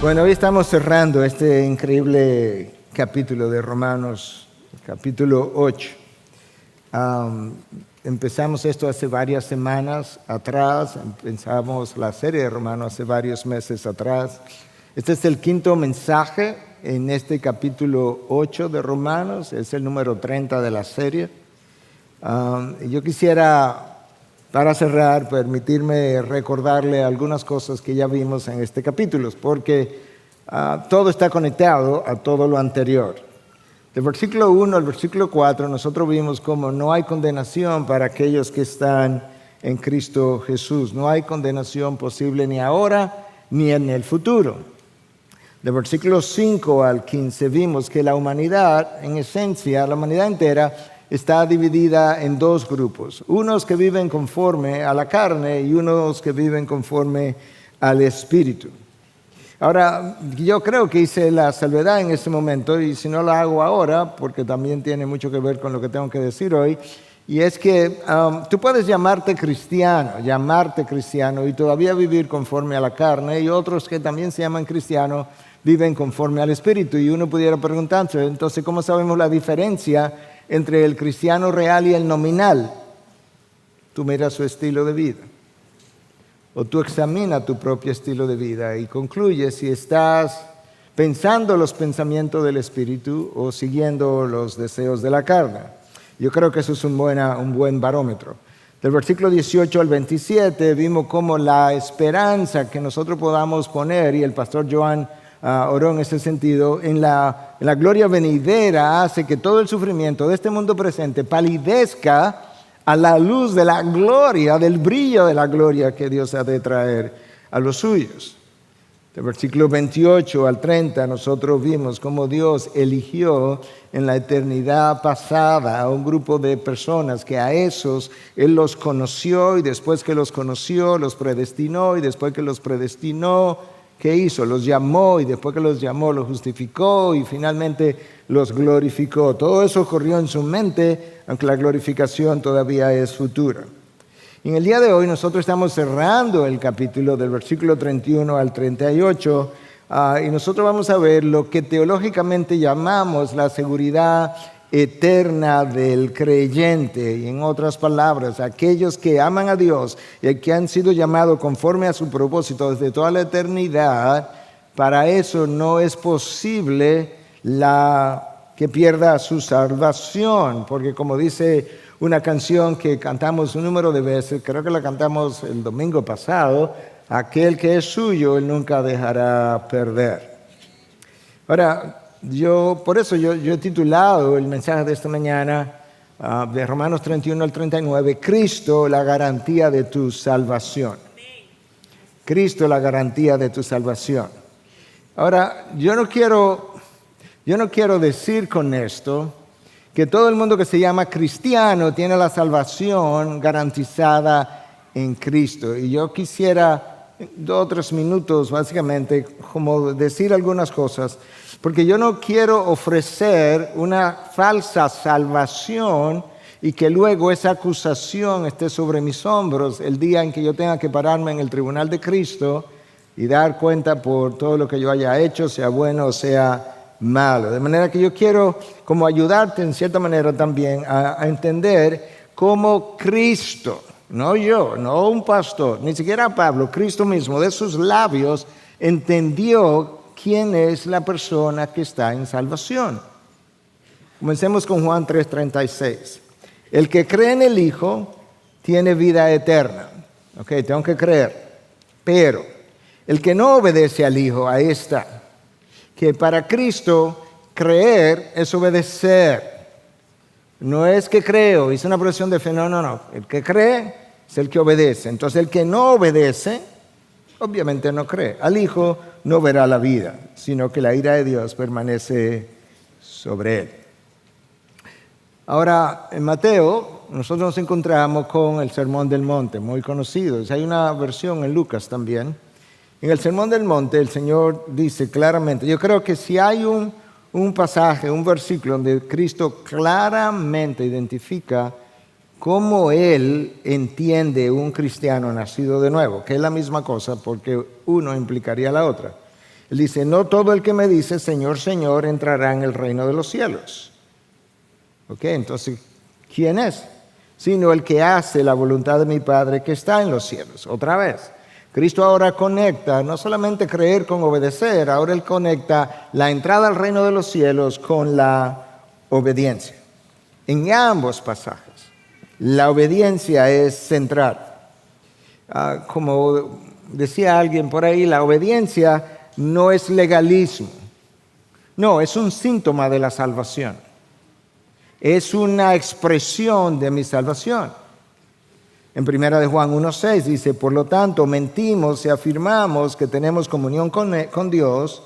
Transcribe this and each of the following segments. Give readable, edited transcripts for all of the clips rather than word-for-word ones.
Bueno, hoy estamos cerrando este increíble capítulo de Romanos, capítulo 8. Empezamos esto hace varias semanas atrás, empezamos la serie de Romanos hace varios meses atrás. Este es el quinto mensaje en este capítulo 8 de Romanos, es el número 30 de la serie. Yo quisiera, para cerrar, permitirme recordarle algunas cosas que ya vimos en este capítulo, porque todo está conectado a todo lo anterior. Del versículo 1 al versículo 4 nosotros vimos cómo no hay condenación para aquellos que están en Cristo Jesús. No hay condenación posible ni ahora ni en el futuro. Del versículo 5 al 15 vimos que la humanidad, en esencia, la humanidad entera, está dividida en dos grupos. Unos que viven conforme a la carne y unos que viven conforme al Espíritu. Ahora, yo creo que hice la salvedad en este momento, y si no la hago ahora, porque también tiene mucho que ver con lo que tengo que decir hoy, y es que tú puedes llamarte cristiano y todavía vivir conforme a la carne, y otros que también se llaman cristianos viven conforme al Espíritu. Y uno pudiera preguntarse, entonces, ¿cómo sabemos la diferencia entre el cristiano real y el nominal? Tú miras su estilo de vida, o tú examinas tu propio estilo de vida y concluyes si estás pensando los pensamientos del Espíritu o siguiendo los deseos de la carne. Yo creo que eso es un buen barómetro. Del versículo 18 al 27 vimos cómo la esperanza que nosotros podamos poner, y el pastor Joan oró en ese sentido, en la gloria venidera, hace que todo el sufrimiento de este mundo presente palidezca a la luz de la gloria, del brillo de la gloria que Dios ha de traer a los suyos. Del versículo 28 al 30 nosotros vimos cómo Dios eligió en la eternidad pasada a un grupo de personas que a esos Él los conoció, y después que los conoció los predestinó, y después que los predestinó, ¿qué hizo? Los llamó, y después que los llamó los justificó, y finalmente los glorificó. Todo eso ocurrió en su mente, aunque la glorificación todavía es futura. Y en el día de hoy nosotros estamos cerrando el capítulo del versículo 31 al 38, y nosotros vamos a ver lo que teológicamente llamamos la seguridad eterna del creyente. Y en otras palabras, aquellos que aman a Dios y que han sido llamados conforme a su propósito desde toda la eternidad, para eso no es posible que pierda su salvación, porque como dice una canción que cantamos un número de veces, creo que la cantamos el domingo pasado, aquel que es suyo, Él nunca dejará perder. Ahora, por eso yo he titulado el mensaje de esta mañana, de Romanos 31 al 39, Cristo, la garantía de tu salvación. Cristo, la garantía de tu salvación. Ahora, yo no quiero decir con esto que todo el mundo que se llama cristiano tiene la salvación garantizada en Cristo. Y yo quisiera 2 o 3 minutos básicamente como decir algunas cosas, porque yo no quiero ofrecer una falsa salvación y que luego esa acusación esté sobre mis hombros el día en que yo tenga que pararme en el tribunal de Cristo y dar cuenta por todo lo que yo haya hecho, sea bueno o sea malo. De manera que yo quiero como ayudarte en cierta manera también a entender cómo Cristo, no yo, no un pastor, ni siquiera Pablo, Cristo mismo de sus labios entendió quién es la persona que está en salvación. Comencemos con Juan 3:36. El que cree en el Hijo tiene vida eterna. Ok, tengo que creer. Pero el que no obedece al Hijo, ahí está. Que para Cristo creer es obedecer. No es que creo, hice una profesión de fe, no. El que cree es el que obedece. Entonces el que no obedece, obviamente no cree. Al Hijo no verá la vida, sino que la ira de Dios permanece sobre él. Ahora, en Mateo, nosotros nos encontramos con el Sermón del Monte, muy conocido. Hay una versión en Lucas también. En el Sermón del Monte el Señor dice claramente, yo creo que si hay un pasaje, un versículo donde Cristo claramente identifica cómo Él entiende un cristiano nacido de nuevo, que es la misma cosa porque uno implicaría a la otra. Él dice, no todo el que me dice, Señor, Señor, entrará en el reino de los cielos. ¿Ok? Entonces, ¿quién es? Sino el que hace la voluntad de mi Padre que está en los cielos. Otra vez, Cristo ahora conecta, no solamente creer con obedecer, ahora Él conecta la entrada al reino de los cielos con la obediencia. En ambos pasajes, la obediencia es central. Como decía alguien por ahí, la obediencia no es legalismo. No, es un síntoma de la salvación. Es una expresión de mi salvación. En 1 de Juan 1:6 dice, por lo tanto, mentimos y afirmamos que tenemos comunión con Dios,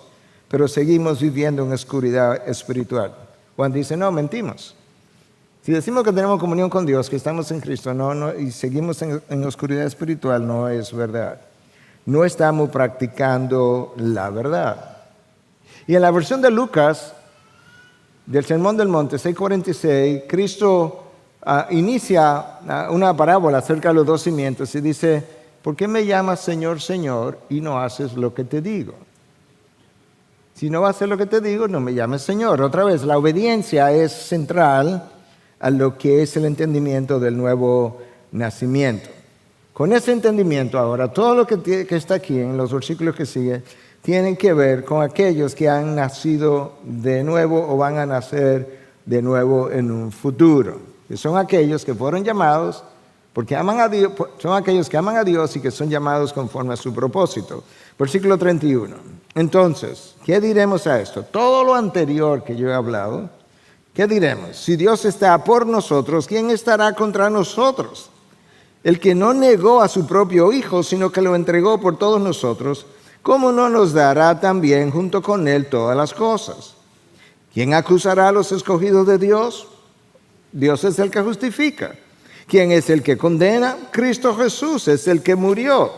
pero seguimos viviendo en oscuridad espiritual. Juan dice, no, mentimos. Si decimos que tenemos comunión con Dios, que estamos en Cristo, y seguimos en oscuridad espiritual, no es verdad. No estamos practicando la verdad. Y en la versión de Lucas, del Sermón del Monte 6:46, Cristo inicia una parábola acerca de los dos cimientos y dice, ¿por qué me llamas Señor, Señor y no haces lo que te digo? Si no vas a hacer lo que te digo, no me llames Señor. Otra vez, la obediencia es central a lo que es el entendimiento del nuevo nacimiento. Con ese entendimiento ahora, todo lo que está aquí en los versículos que siguen, tienen que ver con aquellos que han nacido de nuevo o van a nacer de nuevo en un futuro. Que son aquellos que fueron llamados porque aman a Dios, son aquellos que aman a Dios y que son llamados conforme a su propósito. Versículo 31. Entonces, ¿qué diremos a esto? Todo lo anterior que yo he hablado, ¿qué diremos? Si Dios está por nosotros, ¿quién estará contra nosotros? El que no negó a su propio Hijo, sino que lo entregó por todos nosotros, ¿cómo no nos dará también junto con Él todas las cosas? ¿Quién acusará a los escogidos de Dios? Dios es el que justifica. ¿Quién es el que condena? Cristo Jesús es el que murió.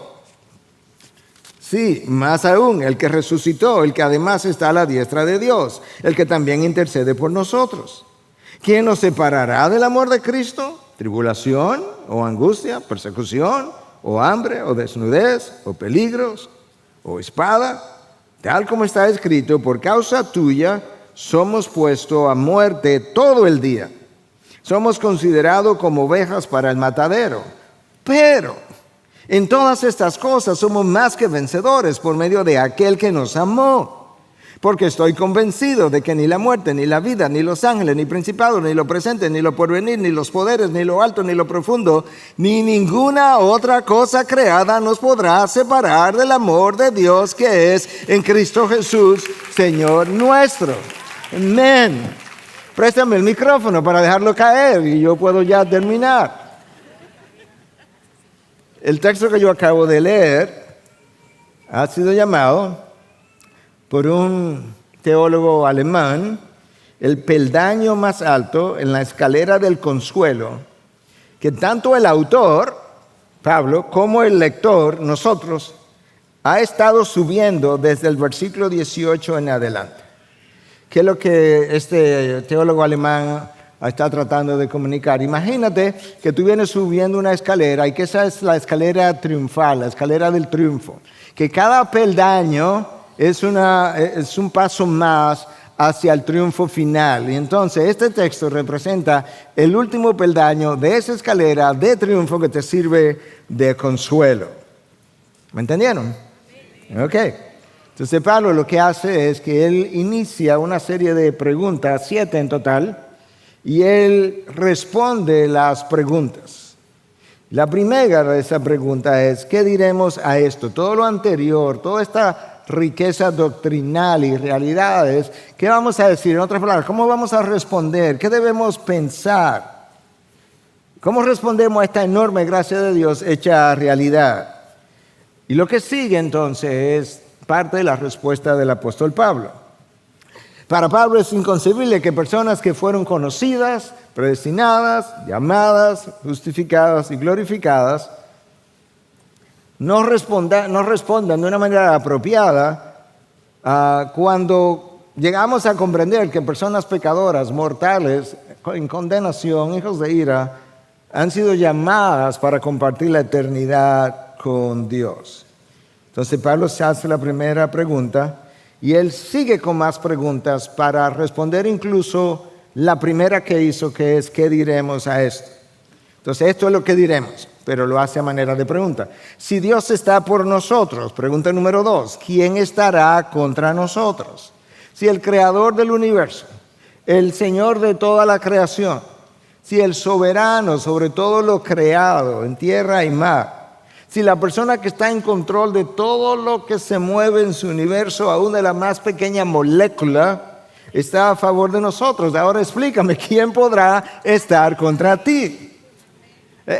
Sí, más aún, el que resucitó, el que además está a la diestra de Dios, el que también intercede por nosotros. ¿Quién nos separará del amor de Cristo? ¿Tribulación o angustia, persecución o hambre o desnudez o peligros o espada? Tal como está escrito, por causa tuya somos puestos a muerte todo el día. Somos considerados como ovejas para el matadero. Pero en todas estas cosas somos más que vencedores por medio de aquel que nos amó. Porque estoy convencido de que ni la muerte, ni la vida, ni los ángeles, ni principados, ni lo presente, ni lo porvenir, ni los poderes, ni lo alto, ni lo profundo, ni ninguna otra cosa creada nos podrá separar del amor de Dios que es en Cristo Jesús, Señor nuestro. Amén. Préstame el micrófono para dejarlo caer y yo puedo ya terminar. El texto que yo acabo de leer ha sido llamado por un teólogo alemán el peldaño más alto en la escalera del consuelo, que tanto el autor, Pablo, como el lector, nosotros, ha estado subiendo desde el versículo 18 en adelante. ¿Qué es lo que este teólogo alemán está tratando de comunicar? Imagínate que tú vienes subiendo una escalera y que esa es la escalera triunfal, la escalera del triunfo. Que cada peldaño es un paso más hacia el triunfo final. Y entonces este texto representa el último peldaño de esa escalera de triunfo que te sirve de consuelo. ¿Me entendieron? Ok. Entonces Pablo lo que hace es que él inicia una serie de preguntas, 7 en total, y él responde las preguntas. La primera de esa pregunta es, ¿qué diremos a esto? Todo lo anterior, toda esta riqueza doctrinal y realidades, ¿qué vamos a decir? En otras palabras, ¿cómo vamos a responder? ¿Qué debemos pensar? ¿Cómo respondemos a esta enorme gracia de Dios hecha realidad? Y lo que sigue entonces es parte de la respuesta del apóstol Pablo. Para Pablo es inconcebible que personas que fueron conocidas, predestinadas, llamadas, justificadas y glorificadas no respondan de una manera apropiada cuando llegamos a comprender que personas pecadoras, mortales, en condenación, hijos de ira, han sido llamadas para compartir la eternidad con Dios. Entonces Pablo se hace la primera pregunta Y él sigue con más preguntas para responder incluso la primera que hizo, que es, ¿qué diremos a esto? Entonces, esto es lo que diremos, pero lo hace a manera de pregunta. Si Dios está por nosotros, pregunta número 2, ¿quién estará contra nosotros? Si el creador del universo, el Señor de toda la creación, si el soberano sobre todo lo creado en tierra y mar, si la persona que está en control de todo lo que se mueve en su universo, aún de la más pequeña molécula, está a favor de nosotros. Ahora explícame, ¿quién podrá estar contra ti?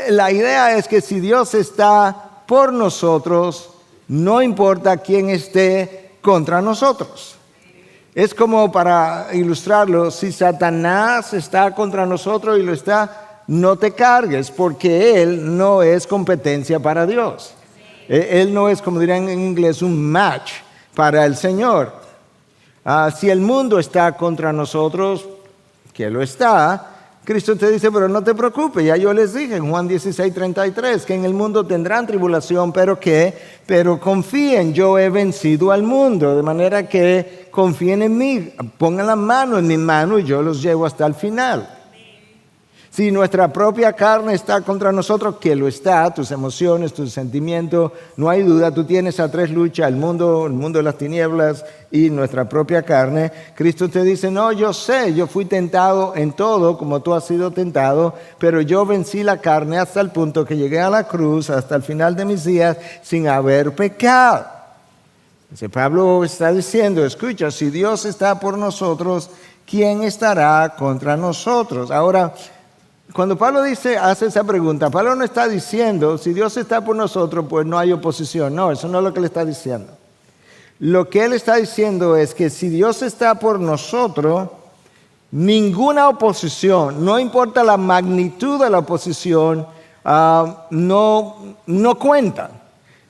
La idea es que si Dios está por nosotros, no importa quién esté contra nosotros. Es como, para ilustrarlo, si Satanás está contra nosotros y lo está, no te cargues, porque él no es competencia para Dios. Él no es, como dirían en inglés, un match para el Señor. Si el mundo está contra nosotros, que lo está, Cristo te dice, pero no te preocupes, ya yo les dije en Juan 16:33, que en el mundo tendrán tribulación, pero confíen, yo he vencido al mundo, de manera que confíen en mí, pongan la mano en mi mano y yo los llevo hasta el final. Si nuestra propia carne está contra nosotros, que lo está, tus emociones, tus sentimientos, no hay duda, tú tienes a 3 luchas, el mundo de las tinieblas y nuestra propia carne. Cristo te dice, no, yo sé, yo fui tentado en todo como tú has sido tentado, pero yo vencí la carne hasta el punto que llegué a la cruz, hasta el final de mis días, sin haber pecado. Entonces Pablo está diciendo, escucha, si Dios está por nosotros, ¿quién estará contra nosotros? Ahora, cuando Pablo hace esa pregunta, Pablo no está diciendo, si Dios está por nosotros, pues no hay oposición. No, eso no es lo que le está diciendo. Lo que él está diciendo es que si Dios está por nosotros, ninguna oposición, no importa la magnitud de la oposición, no cuenta.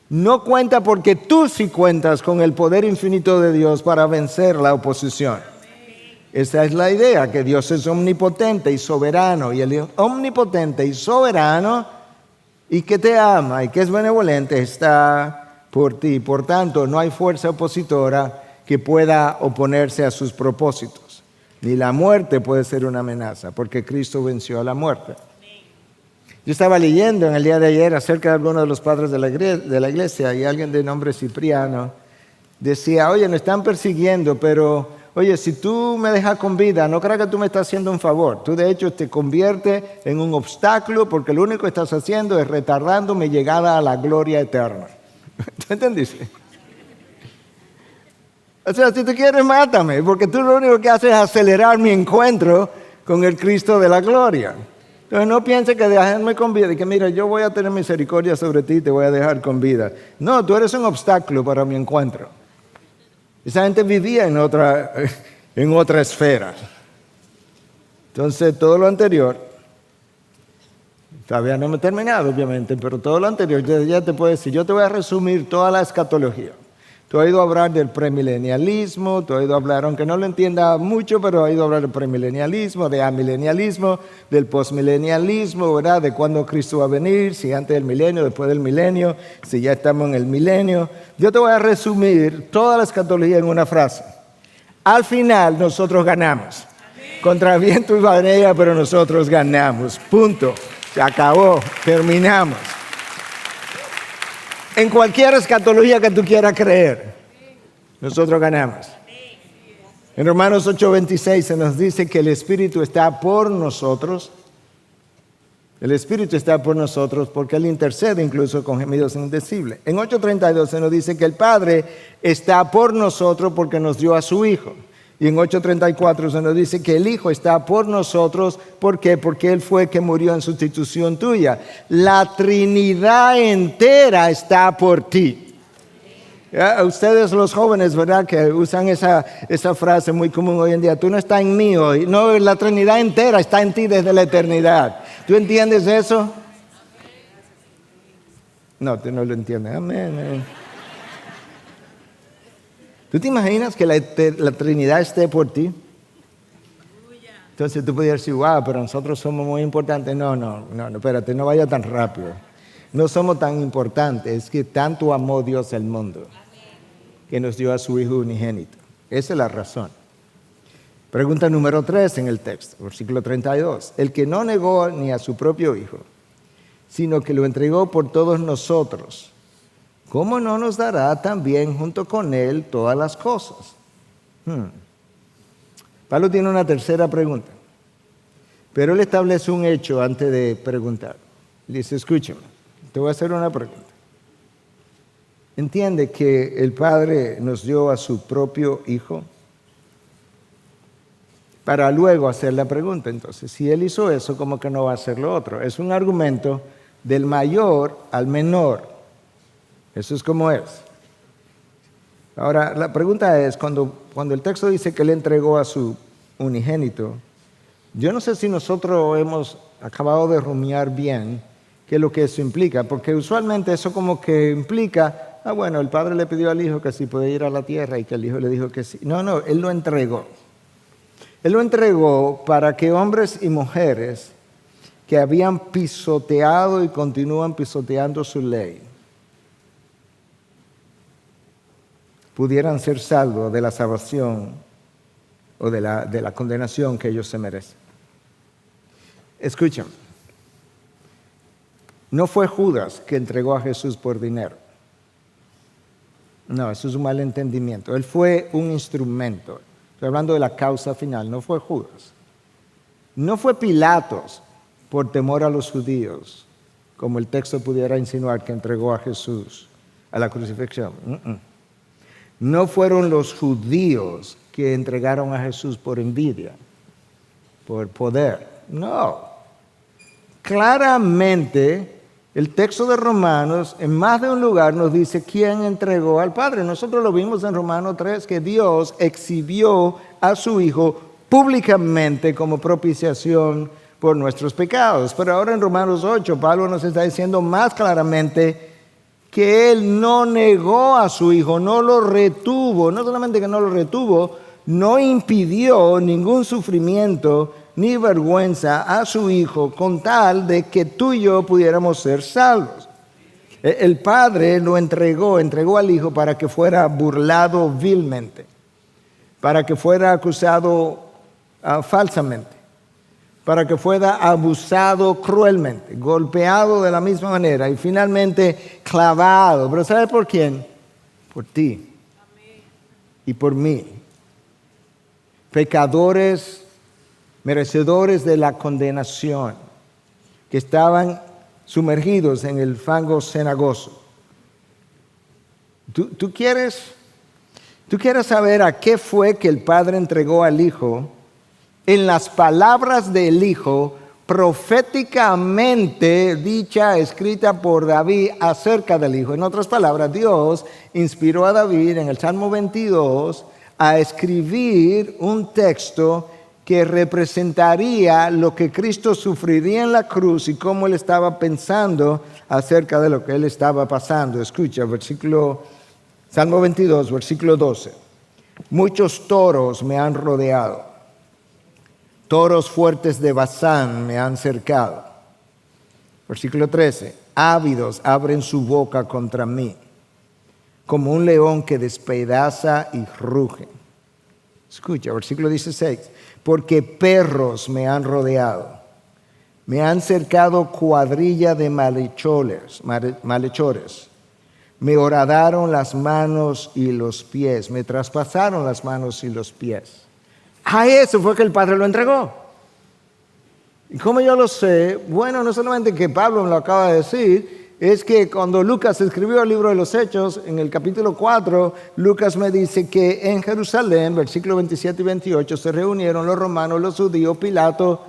No cuenta porque tú sí cuentas con el poder infinito de Dios para vencer la oposición. Esa es la idea, que Dios es omnipotente y soberano, y el omnipotente y soberano, y que te ama y que es benevolente, está por ti. Por tanto, no hay fuerza opositora que pueda oponerse a sus propósitos. Ni la muerte puede ser una amenaza, porque Cristo venció a la muerte. Yo estaba leyendo en el día de ayer acerca de algunos de los padres de la iglesia, y alguien de nombre Cipriano decía, oye, nos están persiguiendo, pero oye, si tú me dejas con vida, no creas que tú me estás haciendo un favor. Tú de hecho te conviertes en un obstáculo, porque lo único que estás haciendo es retardando mi llegada a la gloria eterna. ¿Tú entendiste? O sea, si tú quieres, mátame, porque tú lo único que haces es acelerar mi encuentro con el Cristo de la gloria. Entonces no pienses que dejarme con vida y que mira, yo voy a tener misericordia sobre ti y te voy a dejar con vida. No, tú eres un obstáculo para mi encuentro. Esa gente vivía en otra esfera. Entonces, todo lo anterior, todavía no me he terminado, obviamente, pero todo lo anterior, ya te puedo decir, yo te voy a resumir toda la escatología. Tú has oído hablar del premilenialismo, tú has oído hablar, aunque no lo entienda mucho, pero has oído hablar del premilenialismo, de amilenialismo, del postmilenialismo, ¿verdad? De cuándo Cristo va a venir, si antes del milenio, después del milenio, si ya estamos en el milenio. Yo te voy a resumir toda la escatología en una frase. Al final, nosotros ganamos. Contra viento y marea, pero nosotros ganamos. Punto. Se acabó. Terminamos. En cualquier escatología que tú quieras creer, nosotros ganamos. En Romanos 8:26 se nos dice que el Espíritu está por nosotros. El Espíritu está por nosotros porque Él intercede incluso con gemidos indecibles. En 8:32 se nos dice que el Padre está por nosotros porque nos dio a su Hijo. Y en 8:34 se nos dice que el Hijo está por nosotros. ¿Por qué? Porque Él fue que murió en sustitución tuya. La Trinidad entera está por ti. ¿Ya? Ustedes los jóvenes, ¿verdad? Que usan esa frase muy común hoy en día. Tú no estás en mí hoy. No, la Trinidad entera está en ti desde la eternidad. ¿Tú entiendes eso? No, tú no lo entiendes. Amén. ¿Tú te imaginas que la Trinidad esté por ti? Entonces tú podrías decir, wow, pero nosotros somos muy importantes. No, espérate, no vaya tan rápido. No somos tan importantes, es que tanto amó Dios el mundo, que nos dio a su Hijo unigénito. Esa es la razón. Pregunta número 3 en el texto, versículo 32. El que no negó ni a su propio Hijo, sino que lo entregó por todos nosotros, ¿cómo no nos dará también junto con Él todas las cosas? Pablo tiene una tercera pregunta, pero él establece un hecho antes de preguntar. Dice, escúchame, te voy a hacer una pregunta. ¿Entiende que el Padre nos dio a su propio Hijo? Para luego hacer la pregunta. Entonces, si Él hizo eso, ¿cómo que no va a hacer lo otro? Es un argumento del mayor al menor. Eso es como es. Ahora, la pregunta es, cuando el texto dice que Él entregó a su unigénito, yo no sé si nosotros hemos acabado de rumiar bien qué es lo que eso implica, porque usualmente eso como que implica, bueno, el Padre le pidió al Hijo que si podía ir a la tierra y que el Hijo le dijo que sí. No, Él lo entregó. Él lo entregó para que hombres y mujeres que habían pisoteado y continúan pisoteando su ley pudieran ser salvos de la salvación o de la condenación que ellos se merecen. Escuchen, no fue Judas que entregó a Jesús por dinero. No, eso es un malentendimiento. Él fue un instrumento. Estoy hablando de la causa final, no fue Judas. No fue Pilatos por temor a los judíos, como el texto pudiera insinuar que entregó a Jesús a la crucifixión. No fueron los judíos que entregaron a Jesús por envidia, por poder. No. Claramente, el texto de Romanos, en más de un lugar, nos dice quién entregó al Padre. Nosotros lo vimos en Romanos 3, que Dios exhibió a su Hijo públicamente como propiciación por nuestros pecados. Pero ahora en Romanos 8, Pablo nos está diciendo más claramente que Él no negó a su Hijo, no lo retuvo. No solamente que no lo retuvo, no impidió ningún sufrimiento ni vergüenza a su Hijo con tal de que tú y yo pudiéramos ser salvos. El Padre lo entregó al Hijo para que fuera burlado vilmente, para que fuera acusado falsamente, para que fuera abusado cruelmente, golpeado de la misma manera y finalmente clavado. ¿Pero sabes por quién? Por ti y por mí. Pecadores merecedores de la condenación, que estaban sumergidos en el fango cenagoso. ¿Tú quieres saber a qué fue que el Padre entregó al Hijo? En las palabras del Hijo, proféticamente dicha, escrita por David acerca del Hijo. En otras palabras, Dios inspiró a David en el Salmo 22 a escribir un texto que representaría lo que Cristo sufriría en la cruz y cómo Él estaba pensando acerca de lo que Él estaba pasando. Escucha, Salmo 22, versículo 12. Muchos toros me han rodeado, toros fuertes de Basán me han cercado. Versículo 13. Ávidos abren su boca contra mí, como un león que despedaza y ruge. Escucha, versículo 16. Porque perros me han rodeado, me han cercado cuadrilla de malhechores, me horadaron las manos y los pies, me traspasaron las manos y los pies. Eso fue que el Padre lo entregó. ¿Y cómo yo lo sé? Bueno, no solamente que Pablo me lo acaba de decir, es que cuando Lucas escribió el libro de los Hechos, en el capítulo 4, Lucas me dice que en Jerusalén, versículos 27 y 28, se reunieron los romanos, los judíos, Pilato,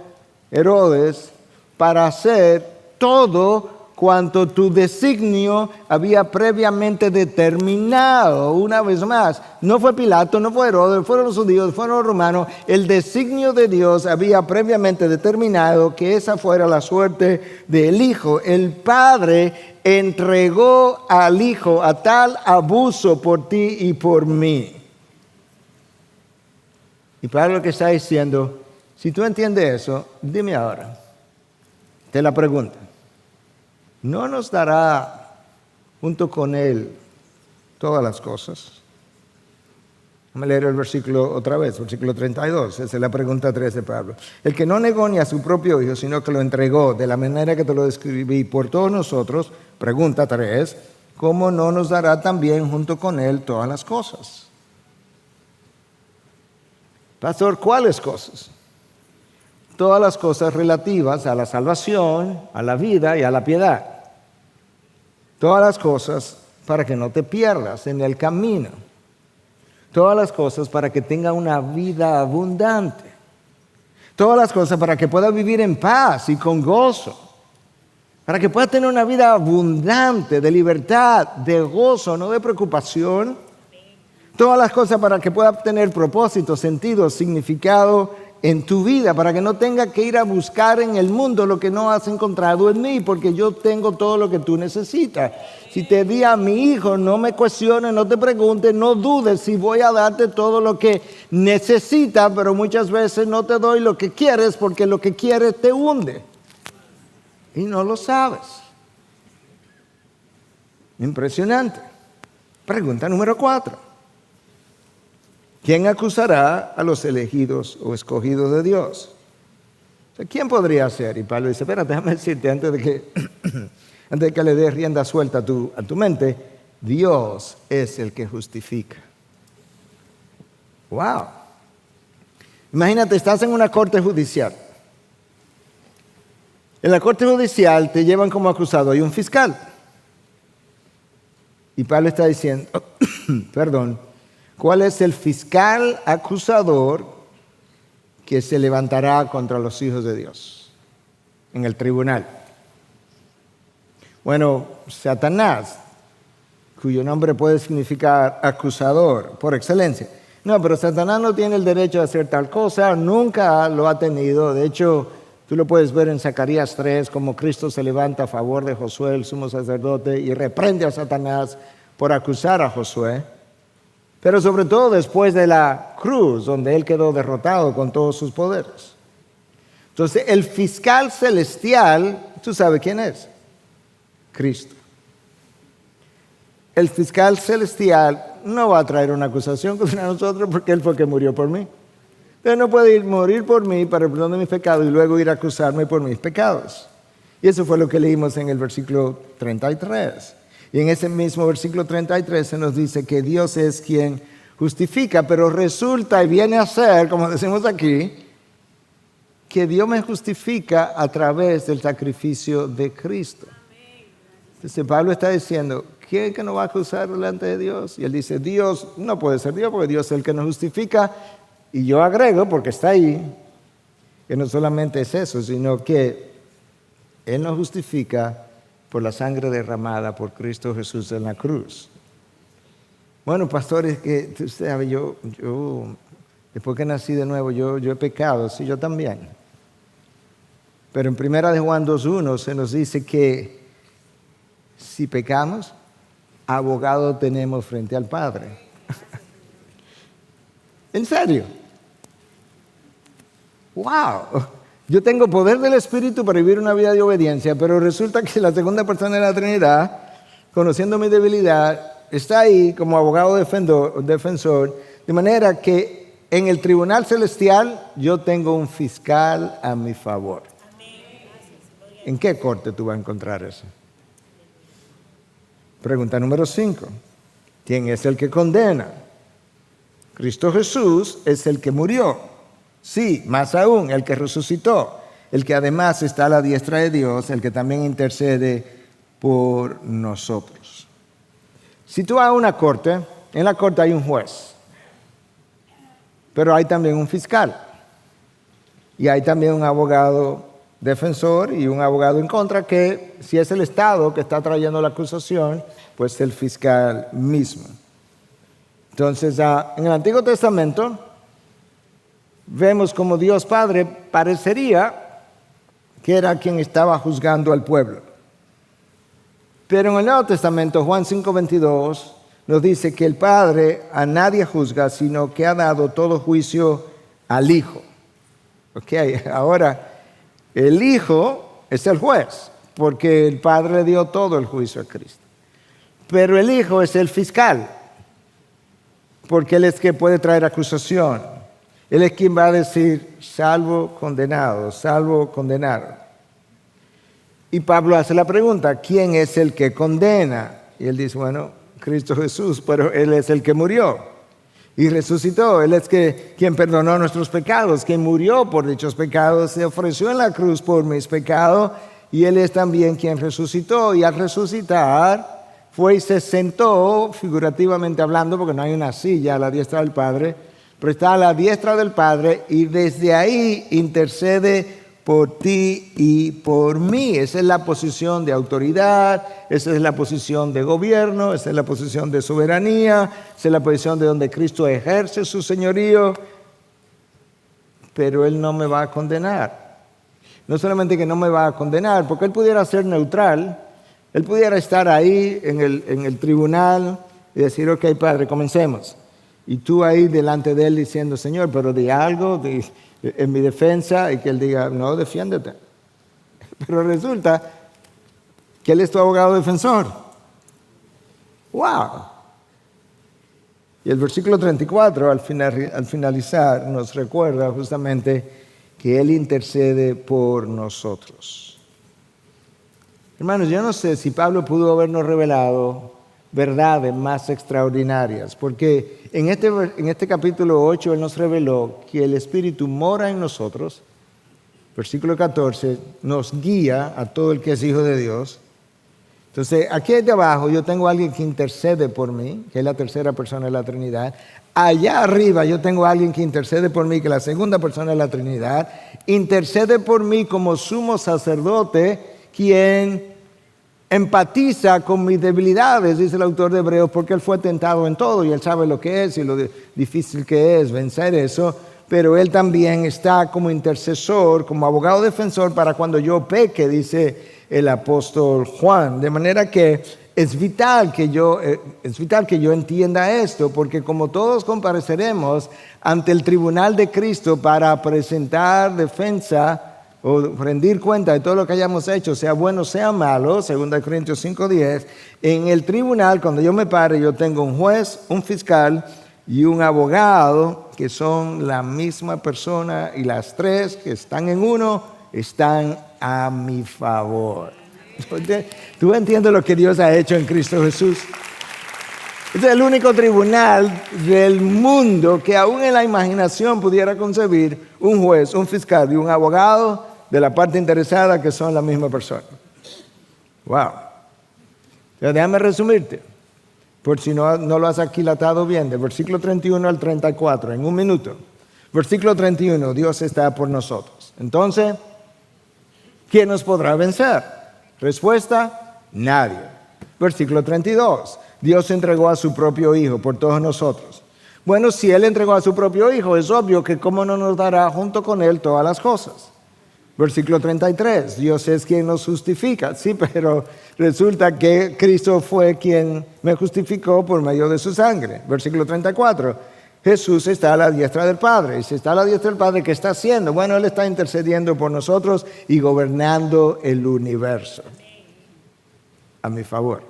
Herodes, para hacer todo cuanto tu designio había previamente determinado. Una vez más, no fue Pilato, no fue Herodes, fueron los judíos, fueron los romanos. El designio de Dios había previamente determinado que esa fuera la suerte del Hijo. El Padre entregó al Hijo a tal abuso por ti y por mí. Y Pablo lo que está diciendo, si tú entiendes eso, dime ahora, te la pregunto. ¿No nos dará junto con Él todas las cosas? Vamos a leer el versículo otra vez, versículo 32. Esa es la pregunta 3 de Pablo. El que no negó ni a su propio Hijo, sino que lo entregó de la manera que te lo describí por todos nosotros, pregunta 3, ¿cómo no nos dará también junto con Él todas las cosas? Pastor, ¿cuáles cosas? Todas las cosas relativas a la salvación, a la vida y a la piedad. Todas las cosas para que no te pierdas en el camino. Todas las cosas para que tenga una vida abundante. Todas las cosas para que pueda vivir en paz y con gozo. Para que pueda tener una vida abundante de libertad, de gozo, no de preocupación. Todas las cosas para que pueda tener propósito, sentido, significado en tu vida, para que no tenga que ir a buscar en el mundo lo que no has encontrado en mí, porque yo tengo todo lo que tú necesitas. Si te di a mi hijo, no me cuestiones, no te preguntes, no dudes si voy a darte todo lo que necesitas, pero muchas veces no te doy lo que quieres porque lo que quieres te hunde. Y no lo sabes. Impresionante. Pregunta número 4. ¿Quién acusará a los elegidos o escogidos de Dios? ¿Quién podría ser? Y Pablo dice, espera, déjame decirte antes de que le des rienda suelta a tu mente, Dios es el que justifica. ¡Wow! Imagínate, estás en una corte judicial. En la corte judicial te llevan como acusado, hay un fiscal. Y Pablo está diciendo, ¿cuál es el fiscal acusador que se levantará contra los hijos de Dios en el tribunal? Bueno, Satanás, cuyo nombre puede significar acusador por excelencia. No, pero Satanás no tiene el derecho de hacer tal cosa, nunca lo ha tenido. De hecho, tú lo puedes ver en Zacarías 3, como Cristo se levanta a favor de Josué, el sumo sacerdote, y reprende a Satanás por acusar a Josué. Pero sobre todo después de la cruz, donde él quedó derrotado con todos sus poderes. Entonces, el fiscal celestial, ¿tú sabes quién es? Cristo. El fiscal celestial no va a traer una acusación contra nosotros porque él fue el que murió por mí. Él no puede morir por mí para el perdón de mis pecados y luego ir a acusarme por mis pecados. Y eso fue lo que leímos en el versículo 33. Y en ese mismo versículo 33 se nos dice que Dios es quien justifica, pero resulta y viene a ser, como decimos aquí, que Dios me justifica a través del sacrificio de Cristo. Entonces Pablo está diciendo, ¿quién es que nos va a acusar delante de Dios? Y él dice, Dios no puede ser Dios, porque Dios es el que nos justifica. Y yo agrego, porque está ahí, que no solamente es eso, sino que Él nos justifica por la sangre derramada por Cristo Jesús en la cruz. Bueno, pastores, que tú sabes, yo después que nací de nuevo, yo he pecado, sí, yo también. Pero en 1 de Juan 2:1 se nos dice que si pecamos, abogado tenemos frente al Padre. ¿En serio? ¡Wow! Yo tengo poder del Espíritu para vivir una vida de obediencia, pero resulta que la segunda persona de la Trinidad, conociendo mi debilidad, está ahí como abogado defensor, de manera que en el tribunal celestial yo tengo un fiscal a mi favor. ¿En qué corte tú vas a encontrar eso? Pregunta número 5. ¿Quién es el que condena? Cristo Jesús es el que murió. Sí, más aún, el que resucitó, el que además está a la diestra de Dios, el que también intercede por nosotros. Si tú vas a una corte, en la corte hay un juez, pero hay también un fiscal, y hay también un abogado defensor y un abogado en contra, que si es el Estado que está trayendo la acusación, pues el fiscal mismo. Entonces, en el Antiguo Testamento, vemos como Dios Padre parecería que era quien estaba juzgando al pueblo. Pero en el Nuevo Testamento, Juan 5:22, nos dice que el Padre a nadie juzga, sino que ha dado todo juicio al Hijo. Ahora, el Hijo es el juez, porque el Padre le dio todo el juicio a Cristo. Pero el Hijo es el fiscal, porque Él es que puede traer acusación. Él es quien va a decir, salvo, condenado, salvo, condenado. Y Pablo hace la pregunta, ¿quién es el que condena? Y él dice, bueno, Cristo Jesús, pero Él es el que murió y resucitó. Él es quien perdonó nuestros pecados, quien murió por dichos pecados, se ofreció en la cruz por mis pecados, y Él es también quien resucitó. Y al resucitar, fue y se sentó, figurativamente hablando, porque no hay una silla a la diestra del Padre, pero está a la diestra del Padre, y desde ahí intercede por ti y por mí. Esa es la posición de autoridad, esa es la posición de gobierno, esa es la posición de soberanía, esa es la posición de donde Cristo ejerce su señorío. Pero Él no me va a condenar. No solamente que no me va a condenar, porque Él pudiera ser neutral, Él pudiera estar ahí en el tribunal y decir, ok, Padre, comencemos. Y tú ahí delante de Él diciendo, Señor, pero di algo en mi defensa, y que Él diga, no, defiéndete. Pero resulta que Él es tu abogado defensor. ¡Wow! Y el versículo 34, al finalizar, nos recuerda justamente que Él intercede por nosotros. Hermanos, yo no sé si Pablo pudo habernos revelado verdades más extraordinarias, porque en este capítulo 8 Él nos reveló que el Espíritu mora en nosotros. Versículo 14, nos guía a todo el que es hijo de Dios. Entonces, aquí de abajo yo tengo a alguien que intercede por mí, que es la tercera persona de la Trinidad. Allá arriba yo tengo a alguien que intercede por mí, que es la segunda persona de la Trinidad. Intercede por mí como sumo sacerdote, quien empatiza con mis debilidades, dice el autor de Hebreos, porque Él fue tentado en todo y Él sabe lo que es y lo difícil que es vencer eso. Pero Él también está como intercesor, como abogado defensor para cuando yo peque, dice el apóstol Juan. De manera que es vital que yo entienda esto, porque como todos compareceremos ante el tribunal de Cristo para presentar defensa o rendir cuenta de todo lo que hayamos hecho, sea bueno, sea malo, 2 Corintios 5:10, en el tribunal, cuando yo me pare, yo tengo un juez, un fiscal y un abogado, que son la misma persona, y las tres que están en uno, están a mi favor. ¿Tú entiendes lo que Dios ha hecho en Cristo Jesús? Este es el único tribunal del mundo que aún en la imaginación pudiera concebir un juez, un fiscal y un abogado de la parte interesada, que son la misma persona. Wow. Entonces, déjame resumirte, por si no lo has aquilatado bien, del versículo 31 al 34, en un minuto. Versículo 31, Dios está por nosotros. Entonces, ¿quién nos podrá vencer? Respuesta, nadie. Versículo 32, Dios entregó a su propio Hijo por todos nosotros. Bueno, si Él entregó a su propio Hijo, es obvio que cómo no nos dará junto con Él todas las cosas. Versículo 33, Dios es quien nos justifica. Sí, pero resulta que Cristo fue quien me justificó por medio de su sangre. Versículo 34, Jesús está a la diestra del Padre. Y si está a la diestra del Padre, ¿qué está haciendo? Bueno, Él está intercediendo por nosotros y gobernando el universo a mi favor.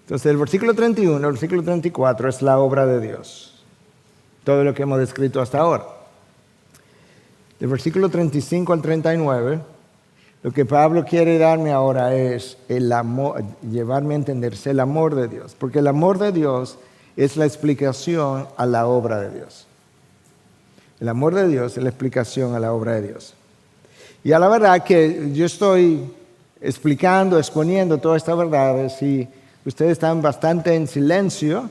Entonces, el versículo 31, el versículo 34 es la obra de Dios. Todo lo que hemos descrito hasta ahora. Del versículo 35 al 39, lo que Pablo quiere darme ahora es el amor, llevarme a entenderse el amor de Dios. Porque el amor de Dios es la explicación a la obra de Dios. El amor de Dios es la explicación a la obra de Dios. Y a la verdad que yo estoy exponiendo todas estas verdades y ustedes están bastante en silencio,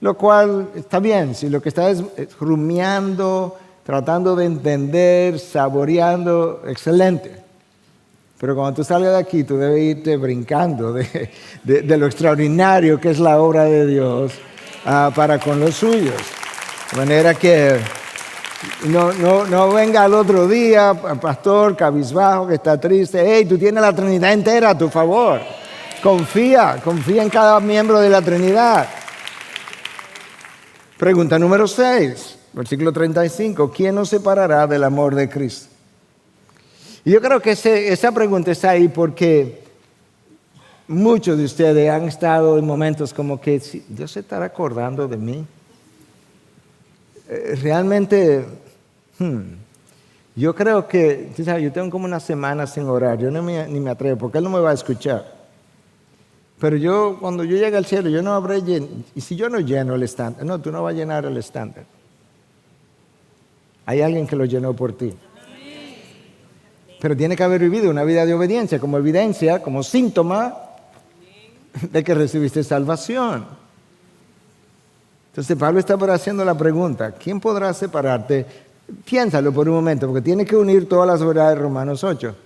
lo cual está bien. Si lo que está es rumiando, tratando de entender, saboreando, excelente. Pero cuando tú salgas de aquí, tú debes irte brincando de lo extraordinario que es la obra de Dios para con los suyos. De manera que no venga al otro día, pastor, cabizbajo, que está triste. Hey, tú tienes la Trinidad entera a tu favor. Confía en cada miembro de la Trinidad. Pregunta número 6, versículo 35. ¿Quién nos separará del amor de Cristo? Y yo creo que esa pregunta está ahí porque Muchos de ustedes han estado en momentos como que "Sí, Dios se estará acordando de mí". Realmente, yo creo que, tú sabes, yo tengo como una semana sin orar, yo ni me atrevo, porque Él no me va a escuchar. Pero yo, cuando yo llegue al cielo, yo no habré llenado, y si yo no lleno el estándar, no, tú no vas a llenar el estándar. Hay alguien que lo llenó por ti. Pero tiene que haber vivido una vida de obediencia como evidencia, como síntoma de que recibiste salvación. Entonces Pablo está haciendo la pregunta, ¿quién podrá separarte? Piénsalo por un momento, porque tiene que unir todas las verdades de Romanos 8.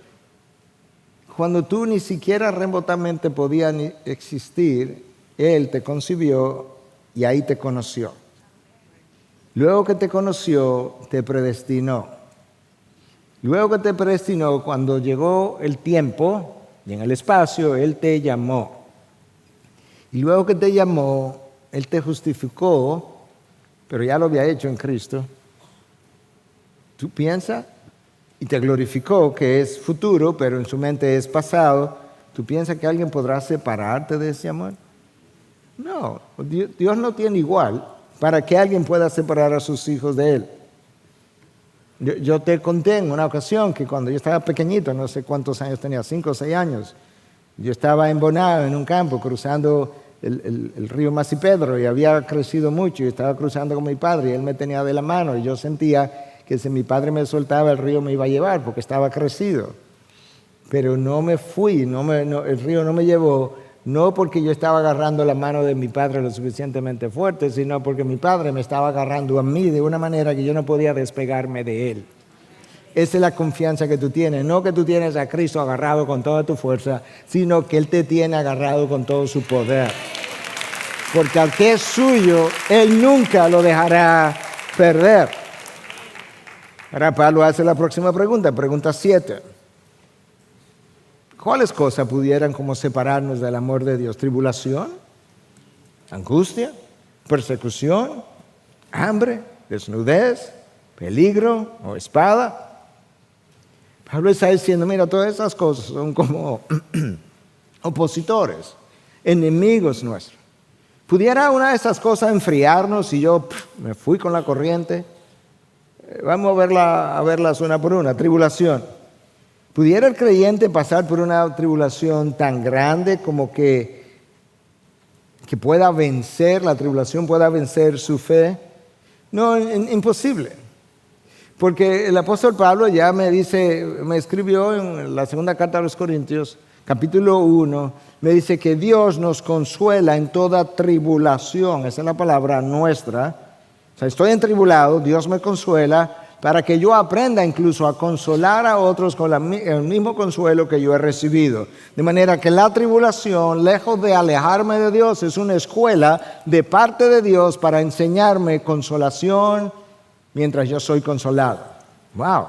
Cuando tú ni siquiera remotamente podías ni existir, Él te concibió y ahí te conoció. Luego que te conoció, te predestinó. Luego que te predestinó, cuando llegó el tiempo y en el espacio, Él te llamó. Y luego que te llamó, Él te justificó, pero ya lo había hecho en Cristo. Tú piensas y te glorificó, que es futuro, pero en su mente es pasado. ¿Tú piensas que alguien podrá separarte de ese amor? No, Dios no tiene igual para que alguien pueda separar a sus hijos de Él. Yo te conté en una ocasión que cuando yo estaba pequeñito, no sé cuántos años tenía, 5 o 6 años, yo estaba en Bonao, en un campo, cruzando el río Masipedro, y había crecido mucho, y estaba cruzando con mi padre, y él me tenía de la mano, y yo sentía que si mi padre me soltaba, el río me iba a llevar, porque estaba crecido. Pero no me fui, el río no me llevó, no porque yo estaba agarrando la mano de mi padre lo suficientemente fuerte, sino porque mi padre me estaba agarrando a mí de una manera que yo no podía despegarme de él. Esa es la confianza que tú tienes, no que tú tienes a Cristo agarrado con toda tu fuerza, sino que Él te tiene agarrado con todo su poder. Porque al que es suyo, Él nunca lo dejará perder. Ahora Pablo hace la próxima pregunta, pregunta 7. ¿Cuáles cosas pudieran como separarnos del amor de Dios? ¿Tribulación? ¿Angustia? ¿Persecución? ¿Hambre? ¿Desnudez? ¿Peligro? ¿O espada? Pablo está diciendo, mira, todas esas cosas son como opositores, enemigos nuestros. ¿Pudiera una de esas cosas enfriarnos y yo me fui con la corriente? Vamos a verlas una por una. Tribulación. ¿Pudiera el creyente pasar por una tribulación tan grande como que pueda vencer, la tribulación pueda vencer su fe? No, imposible. Porque el apóstol Pablo ya me escribió en la segunda carta a los Corintios, capítulo 1, me dice que Dios nos consuela en toda tribulación. Esa es la palabra nuestra. O sea, estoy entribulado, Dios me consuela para que yo aprenda incluso a consolar a otros con el mismo consuelo que yo he recibido. De manera que la tribulación, lejos de alejarme de Dios, es una escuela de parte de Dios para enseñarme consolación mientras yo soy consolado. ¡Wow!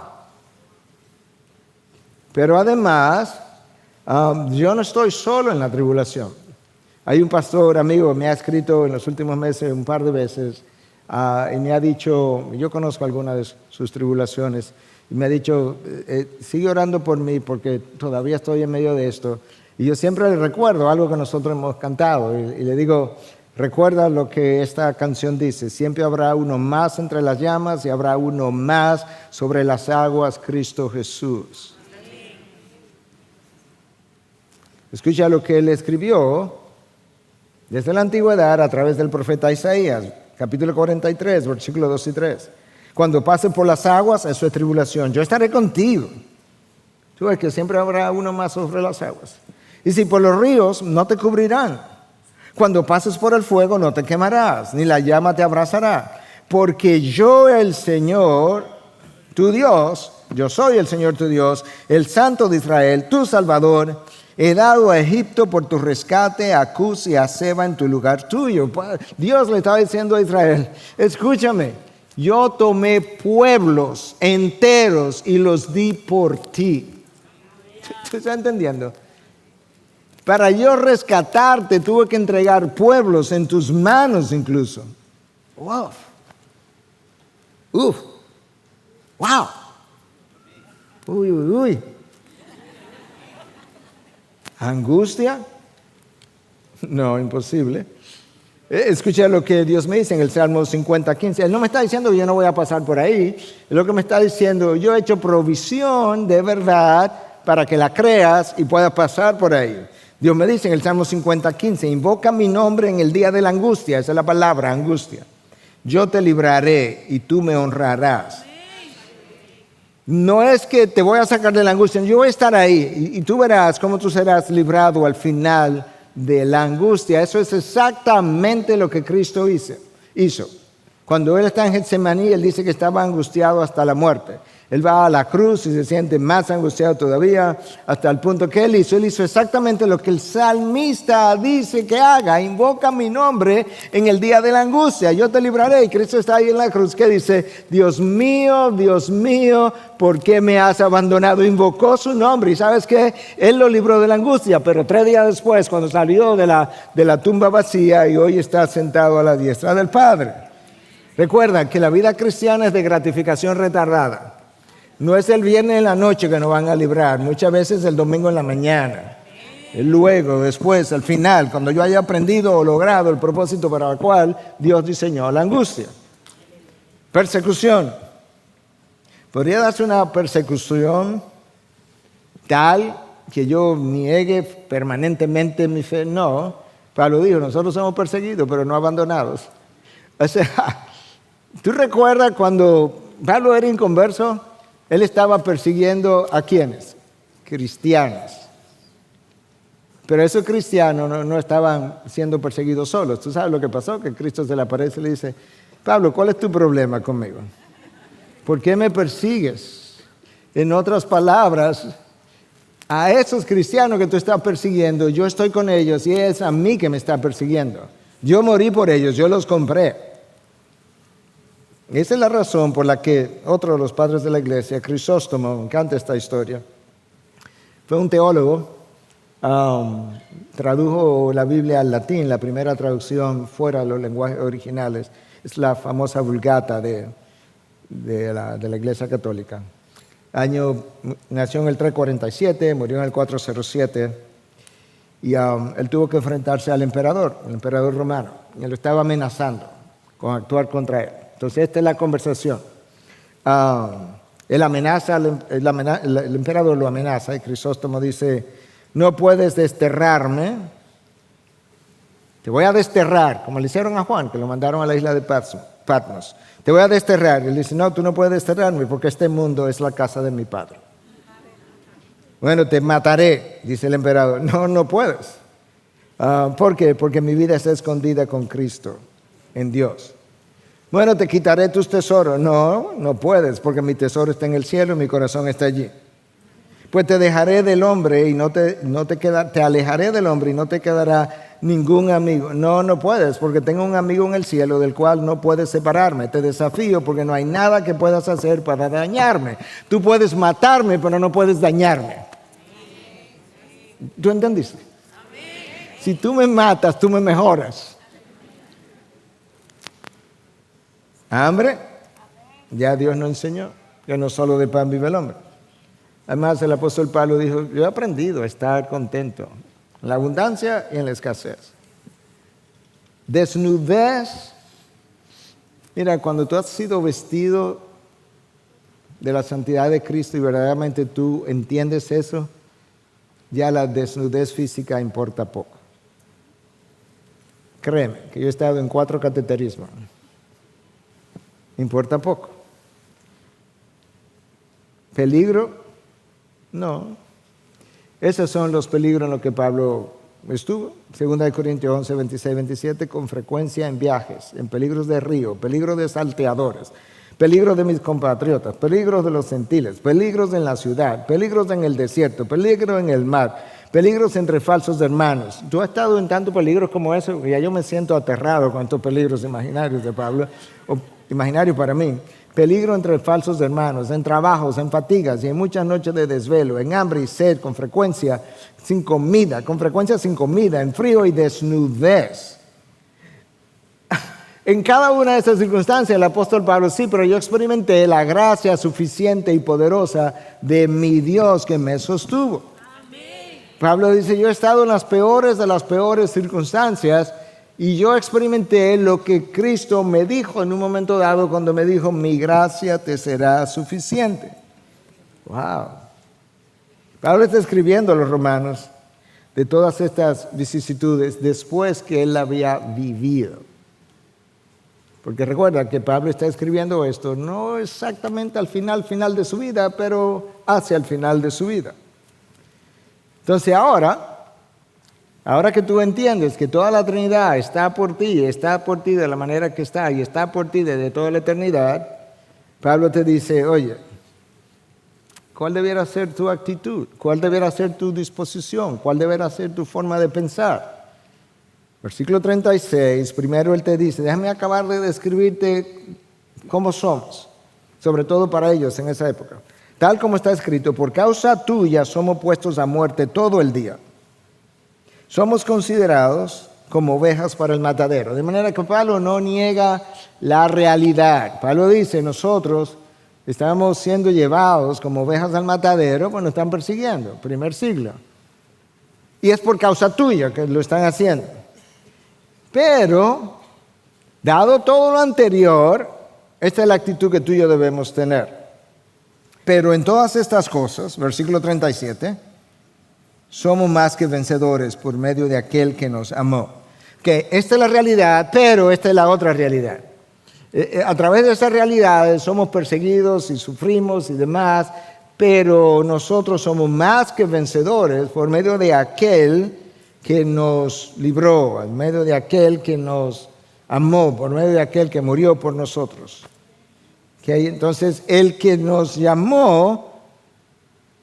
Pero además, yo no estoy solo en la tribulación. Hay un pastor amigo que me ha escrito en los últimos meses un par de veces y me ha dicho, yo conozco algunas de sus tribulaciones, y me ha dicho, sigue orando por mí porque todavía estoy en medio de esto. Y yo siempre le recuerdo algo que nosotros hemos cantado y le digo, recuerda lo que esta canción dice, siempre habrá uno más entre las llamas y habrá uno más sobre las aguas, Cristo Jesús. Escucha lo que él escribió desde la antigüedad a través del profeta Isaías, capítulo 43, versículos 2 y 3. Cuando pases por las aguas, eso es tribulación. Yo estaré contigo. Tú ves que siempre habrá uno más sobre las aguas. Y si por los ríos, no te cubrirán. Cuando pases por el fuego, no te quemarás, ni la llama te abrazará. Porque yo, el Señor, tu Dios, yo soy el Señor tu Dios, el Santo de Israel, tu Salvador, he dado a Egipto por tu rescate, a Cus y a Seba en tu lugar tuyo. Dios le estaba diciendo a Israel, escúchame, yo tomé pueblos enteros y los di por ti. ¿Tú estás entendiendo? Para yo rescatarte tuve que entregar pueblos en tus manos incluso. Wow. Uf. Wow. Uy. Angustia, No, imposible. Escucha lo que Dios me dice en el Salmo 50:15. Él no me está diciendo que yo no voy a pasar por ahí. Lo que me está diciendo, yo he hecho provisión de verdad para que la creas y puedas pasar por ahí. Dios me dice en el Salmo 50:15, invoca mi nombre en el día de la angustia. Esa es la palabra, angustia. Yo te libraré y tú me honrarás. No es que te voy a sacar de la angustia, yo voy a estar ahí y tú verás cómo tú serás librado al final de la angustia. Eso es exactamente lo que Cristo hizo. Cuando Él está en Getsemaní, Él dice que estaba angustiado hasta la muerte. Él va a la cruz y se siente más angustiado todavía, hasta el punto que Él hizo exactamente lo que el salmista dice que haga. Invoca mi nombre en el día de la angustia, yo te libraré. Y Cristo está ahí en la cruz que dice, Dios mío, ¿por qué me has abandonado? Invocó su nombre y ¿sabes qué? Él lo libró de la angustia, pero 3 días después, cuando salió de la tumba vacía y hoy está sentado a la diestra del Padre. Recuerda que la vida cristiana es de gratificación retardada. No es el viernes en la noche que nos van a librar, muchas veces el domingo en la mañana. Luego, después, al final, cuando yo haya aprendido o logrado el propósito para el cual Dios diseñó la angustia. Persecución. ¿Podría darse una persecución tal que yo niegue permanentemente mi fe? No. Pablo dijo, nosotros somos perseguidos, pero no abandonados. O sea, ¿tú recuerdas cuando Pablo era inconverso? Él estaba persiguiendo ¿a quiénes? Cristianos. Pero esos cristianos no estaban siendo perseguidos solos. ¿Tú sabes lo que pasó? Que Cristo se le aparece y le dice, Pablo, ¿cuál es tu problema conmigo? ¿Por qué me persigues? En otras palabras, a esos cristianos que tú estás persiguiendo, yo estoy con ellos y es a mí que me está persiguiendo. Yo morí por ellos, yo los compré. Esa es la razón por la que otro de los padres de la iglesia, Crisóstomo, me encanta esta historia, fue un teólogo, tradujo la Biblia al latín, la primera traducción fuera de los lenguajes originales, es la famosa Vulgata de la iglesia católica. Nació en el 347, murió en el 407 y él tuvo que enfrentarse al emperador, el emperador romano, y él lo estaba amenazando con actuar contra él. Entonces esta es la conversación. Él amenaza, el emperador lo amenaza y Crisóstomo dice, no puedes desterrarme, te voy a desterrar, como le hicieron a Juan, que lo mandaron a la isla de Patmos. Te voy a desterrar. Y él dice, no, tú no puedes desterrarme porque este mundo es la casa de mi padre. Bueno, te mataré, dice el emperador. No puedes. ¿Por qué? Porque mi vida está escondida con Cristo, en Dios. Bueno, te quitaré tus tesoros. No puedes, porque mi tesoro está en el cielo y mi corazón está allí. Pues te dejaré del hombre y te alejaré del hombre y no te quedará ningún amigo. No puedes, porque tengo un amigo en el cielo del cual no puedes separarme. Te desafío porque no hay nada que puedas hacer para dañarme. Tú puedes matarme, pero no puedes dañarme. ¿Tú entendiste? Si tú me matas, tú me mejoras. ¿Hambre? Ya Dios nos enseñó que no solo de pan vive el hombre. Además, el apóstol Pablo dijo, yo he aprendido a estar contento en la abundancia y en la escasez. Desnudez. Mira, cuando tú has sido vestido de la santidad de Cristo y verdaderamente tú entiendes eso, ya la desnudez física importa poco. Créeme, que yo he estado en 4 cateterismos. Importa poco. ¿Peligro? No. Esos son los peligros en los que Pablo estuvo. 2 Corintios 11, 26, 27, con frecuencia en viajes, en peligros de río, peligros de salteadores, peligros de mis compatriotas, peligros de los gentiles, peligros en la ciudad, peligros en el desierto, peligros en el mar, peligros entre falsos hermanos. ¿Tú has estado en tantos peligros como eso? Ya yo me siento aterrado con estos peligros imaginarios de Pablo, o imaginarios para mí. Peligro entre falsos hermanos, en trabajos, en fatigas y en muchas noches de desvelo, en hambre y sed, con frecuencia sin comida, en frío y desnudez. En cada una de esas circunstancias el apóstol Pablo, sí, pero yo experimenté la gracia suficiente y poderosa de mi Dios que me sostuvo. Pablo dice, yo he estado en las peores de las peores circunstancias y yo experimenté lo que Cristo me dijo en un momento dado cuando me dijo, mi gracia te será suficiente. Wow. Pablo está escribiendo a los romanos de todas estas vicisitudes después que él había vivido. Porque recuerda que Pablo está escribiendo esto no exactamente al final de su vida, pero hacia el final de su vida. Entonces ahora que tú entiendes que toda la Trinidad está por ti de la manera que está y está por ti desde toda la eternidad, Pablo te dice, oye, ¿cuál debiera ser tu actitud? ¿Cuál debiera ser tu disposición? ¿Cuál debiera ser tu forma de pensar? Versículo 36, primero él te dice, déjame acabar de describirte cómo somos, sobre todo para ellos en esa época. Tal como está escrito, por causa tuya somos puestos a muerte todo el día. Somos considerados como ovejas para el matadero. De manera que Pablo no niega la realidad. Pablo dice, nosotros estamos siendo llevados como ovejas al matadero, pues nos están persiguiendo, primer siglo. Y es por causa tuya que lo están haciendo. Pero, dado todo lo anterior, esta es la actitud que tú y yo debemos tener. Pero en todas estas cosas, versículo 37, somos más que vencedores por medio de aquel que nos amó. Que esta es la realidad, pero esta es la otra realidad. A través de estas realidades somos perseguidos y sufrimos y demás, pero nosotros somos más que vencedores por medio de aquel que nos libró, por medio de aquel que nos amó, por medio de aquel que murió por nosotros. Entonces, el que nos llamó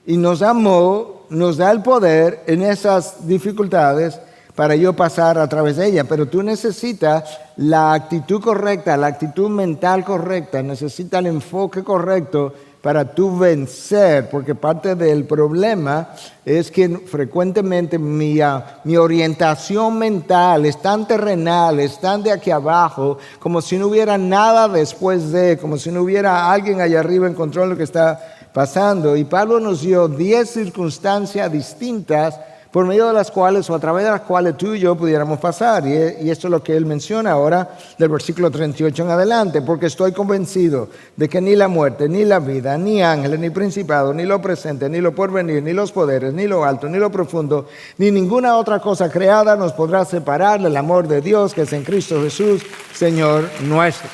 y nos amó, nos da el poder en esas dificultades para yo pasar a través de ella. Pero tú necesitas la actitud correcta, la actitud mental correcta, necesitas el enfoque correcto para tú vencer, porque parte del problema es que frecuentemente mi orientación mental es tan terrenal, es tan de aquí abajo, como si no hubiera nada después de, como si no hubiera alguien allá arriba en control de lo que está pasando. Y Pablo nos dio 10 circunstancias distintas por medio de las cuales o a través de las cuales tú y yo pudiéramos pasar. Y esto es lo que él menciona ahora del versículo 38 en adelante. Porque estoy convencido de que ni la muerte, ni la vida, ni ángeles, ni principados, ni lo presente, ni lo porvenir, ni los poderes, ni lo alto, ni lo profundo, ni ninguna otra cosa creada nos podrá separar del amor de Dios que es en Cristo Jesús, Señor nuestro.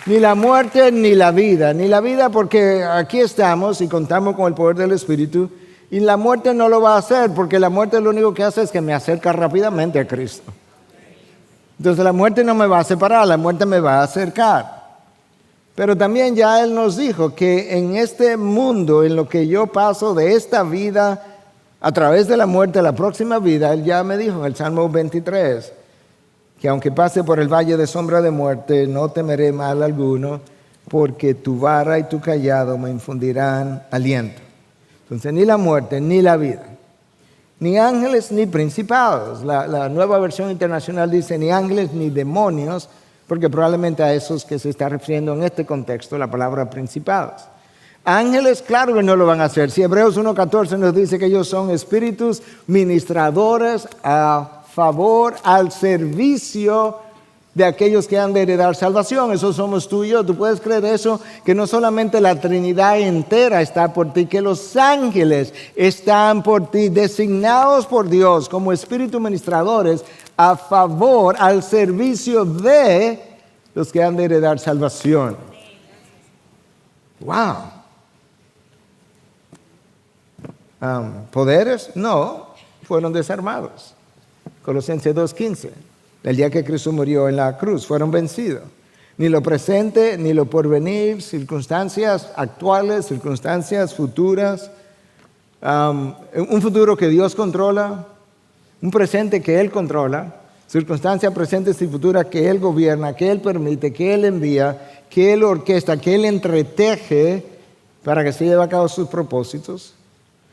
Ni la muerte ni la vida porque aquí estamos y contamos con el poder del Espíritu, y la muerte no lo va a hacer porque la muerte lo único que hace es que me acerca rápidamente a Cristo. Entonces la muerte no me va a separar, la muerte me va a acercar. Pero también ya Él nos dijo que en este mundo, en lo que yo paso de esta vida a través de la muerte a la próxima vida, Él ya me dijo en el Salmo 23, que aunque pase por el valle de sombra de muerte, no temeré mal alguno, porque tu vara y tu cayado me infundirán aliento. Entonces, ni la muerte, ni la vida, ni ángeles, ni principados. La nueva versión internacional dice ni ángeles, ni demonios, porque probablemente a esos que se está refiriendo en este contexto la palabra principados. Ángeles, claro que no lo van a hacer. Si Hebreos 1:14 nos dice que ellos son espíritus ministradores a favor, al servicio de aquellos que han de heredar salvación. Eso somos tú y yo. Tú puedes creer eso, que no solamente la Trinidad entera está por ti, que los ángeles están por ti, designados por Dios como espíritus ministradores a favor, al servicio de los que han de heredar salvación. Wow. ¿Poderes? No, fueron desarmados. Colosenses 2:15, el día que Cristo murió en la cruz, fueron vencidos. Ni lo presente, ni lo porvenir, circunstancias actuales, circunstancias futuras, un futuro que Dios controla, un presente que Él controla, circunstancias presentes y futuras que Él gobierna, que Él permite, que Él envía, que Él orquesta, que Él entreteje para que se lleve a cabo sus propósitos.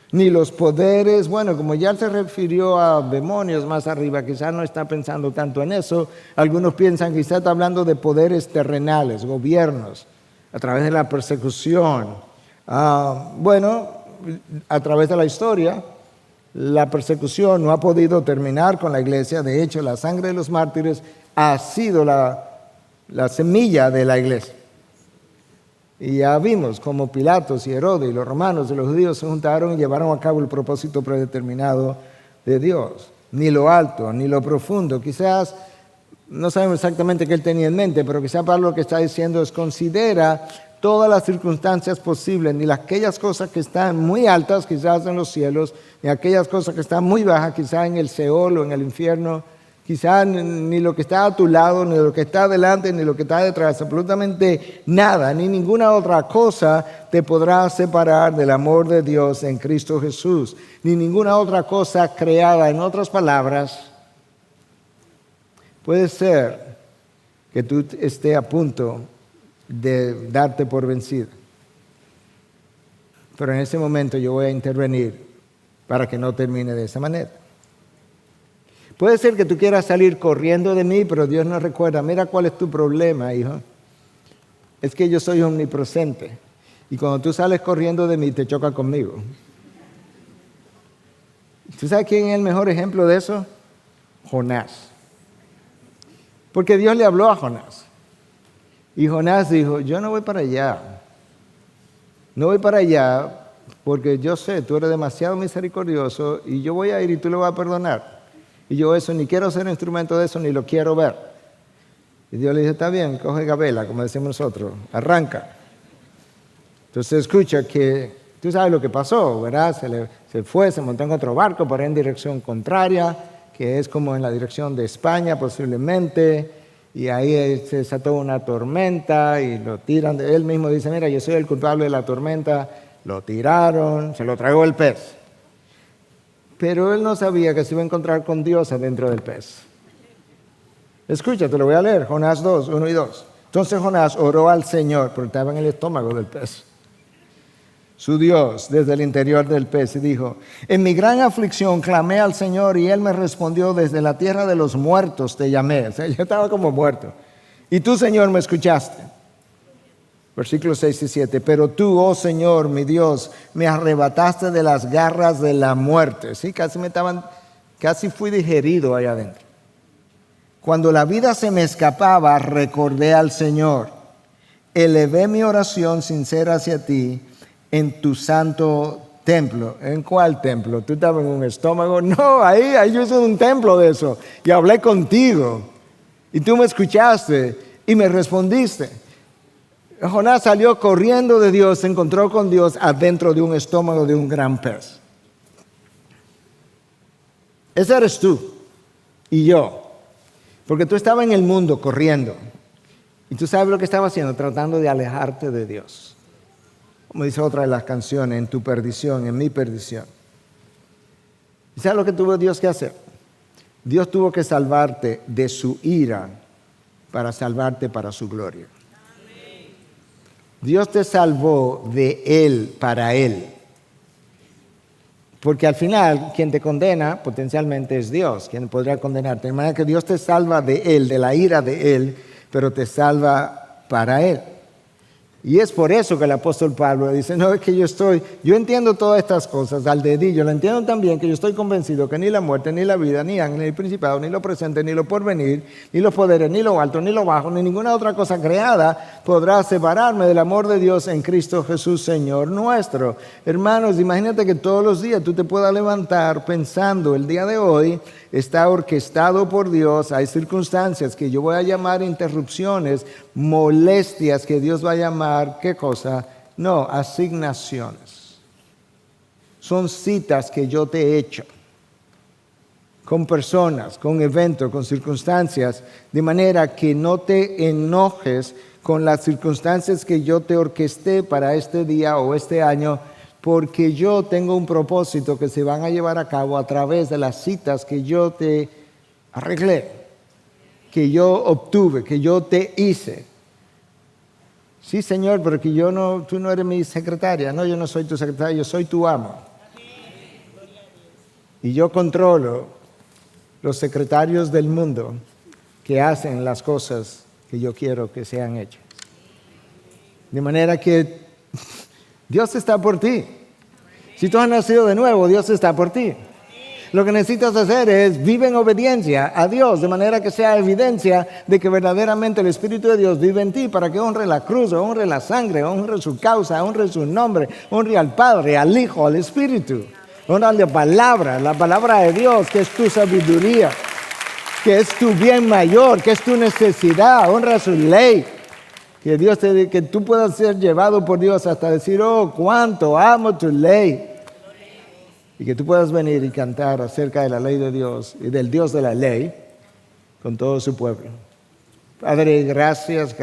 Ni los poderes, bueno, como ya se refirió a demonios más arriba, quizás no está pensando tanto en eso. Algunos piensan que quizás está hablando de poderes terrenales, gobiernos, a través de la persecución. Bueno, a través de la historia, la persecución no ha podido terminar con la iglesia. De hecho, la sangre de los mártires ha sido la semilla de la iglesia. Y ya vimos cómo Pilatos y Herodes y los romanos y los judíos se juntaron y llevaron a cabo el propósito predeterminado de Dios. Ni lo alto, ni lo profundo. Quizás, no sabemos exactamente qué él tenía en mente, pero quizás Pablo lo que está diciendo es: considera todas las circunstancias posibles, ni aquellas cosas que están muy altas, quizás en los cielos, ni aquellas cosas que están muy bajas, quizás en el Seol o en el infierno, quizás ni lo que está a tu lado, ni lo que está delante, ni lo que está detrás, absolutamente nada, ni ninguna otra cosa te podrá separar del amor de Dios en Cristo Jesús, ni ninguna otra cosa creada. En otras palabras, puede ser que tú estés a punto de darte por vencido, pero en ese momento yo voy a intervenir para que no termine de esa manera. Puede ser que tú quieras salir corriendo de mí, pero Dios nos recuerda: mira cuál es tu problema, hijo. Es que yo soy omnipresente, y cuando tú sales corriendo de mí te choca conmigo. ¿Tú sabes quién es el mejor ejemplo de eso? Jonás. Porque Dios le habló a Jonás. Y Jonás dijo: yo no voy para allá. No voy para allá porque yo sé, tú eres demasiado misericordioso y yo voy a ir y tú lo vas a perdonar. Y yo eso, ni quiero ser instrumento de eso, ni lo quiero ver. Y Dios le dice: está bien, coge gabela, como decimos nosotros, arranca. Entonces escucha que tú sabes lo que pasó, ¿verdad? Se fue, se montó en otro barco, pero en dirección contraria, que es como en la dirección de España posiblemente. Y ahí se desató una tormenta y lo tiran. Él mismo dice: mira, yo soy el culpable de la tormenta. Lo tiraron, se lo tragó el pez. Pero él no sabía que se iba a encontrar con Dios adentro del pez. Escucha, te lo voy a leer, Jonás 2, 1 y 2. Entonces Jonás oró al Señor, porque estaba en el estómago del pez, su Dios, desde el interior del pez, y dijo: en mi gran aflicción clamé al Señor, y Él me respondió: desde la tierra de los muertos te llamé. O sea, yo estaba como muerto. Y tú, Señor, me escuchaste. Versículos 6 y 7. Pero tú, oh Señor, mi Dios, me arrebataste de las garras de la muerte. Sí, casi fui digerido allá adentro. Cuando la vida se me escapaba, recordé al Señor. Elevé mi oración sincera hacia ti en tu santo templo. ¿En cuál templo? ¿Tú estabas en un estómago? No, ahí yo hice un templo de eso. Y hablé contigo. Y tú me escuchaste y me respondiste. Jonás salió corriendo de Dios, se encontró con Dios adentro de un estómago de un gran pez. Ese eres tú y yo. Porque tú estabas en el mundo corriendo. Y tú sabes lo que estaba haciendo, tratando de alejarte de Dios. Como dice otra de las canciones: en tu perdición, en mi perdición. ¿Y sabes lo que tuvo Dios que hacer? Dios tuvo que salvarte de su ira para salvarte para su gloria. Dios te salvó de Él para Él. Porque al final, quien te condena potencialmente es Dios, quien podría condenarte. De manera que Dios te salva de Él, de la ira de Él, pero te salva para Él. Y es por eso que el apóstol Pablo dice: no, es que yo entiendo todas estas cosas al dedillo, lo entiendo también, que yo estoy convencido que ni la muerte, ni la vida, ni ángel, ni el principado, ni lo presente, ni lo porvenir, ni los poderes, ni lo alto, ni lo bajo, ni ninguna otra cosa creada podrá separarme del amor de Dios en Cristo Jesús, Señor nuestro. Hermanos, imagínate que todos los días tú te puedas levantar pensando: el día de hoy está orquestado por Dios, hay circunstancias que yo voy a llamar interrupciones, molestias que Dios va a llamar, ¿qué cosa? No, asignaciones. Son citas que yo te he hecho con personas, con eventos, con circunstancias, de manera que no te enojes con las circunstancias que yo te orquesté para este día o este año, porque yo tengo un propósito que se van a llevar a cabo a través de las citas que yo te arreglé, que yo obtuve, que yo te hice. Sí, Señor, pero que tú no eres mi secretaria. No, yo no soy tu secretaria, yo soy tu amo. Y yo controlo los secretarios del mundo que hacen las cosas que yo quiero que sean hechas. De manera que Dios está por ti. Si tú has nacido de nuevo, Dios está por ti. Lo que necesitas hacer es vivir en obediencia a Dios, de manera que sea evidencia de que verdaderamente el Espíritu de Dios vive en ti, para que honre la cruz, honre la sangre, honre su causa, honre su nombre, honre al Padre, al Hijo, al Espíritu. Honra la palabra de Dios, que es tu sabiduría, que es tu bien mayor, que es tu necesidad. Honra su ley. Que tú puedas ser llevado por Dios hasta decir, oh, cuánto amo tu ley. Y que tú puedas venir y cantar acerca de la ley de Dios y del Dios de la ley con todo su pueblo. Padre, gracias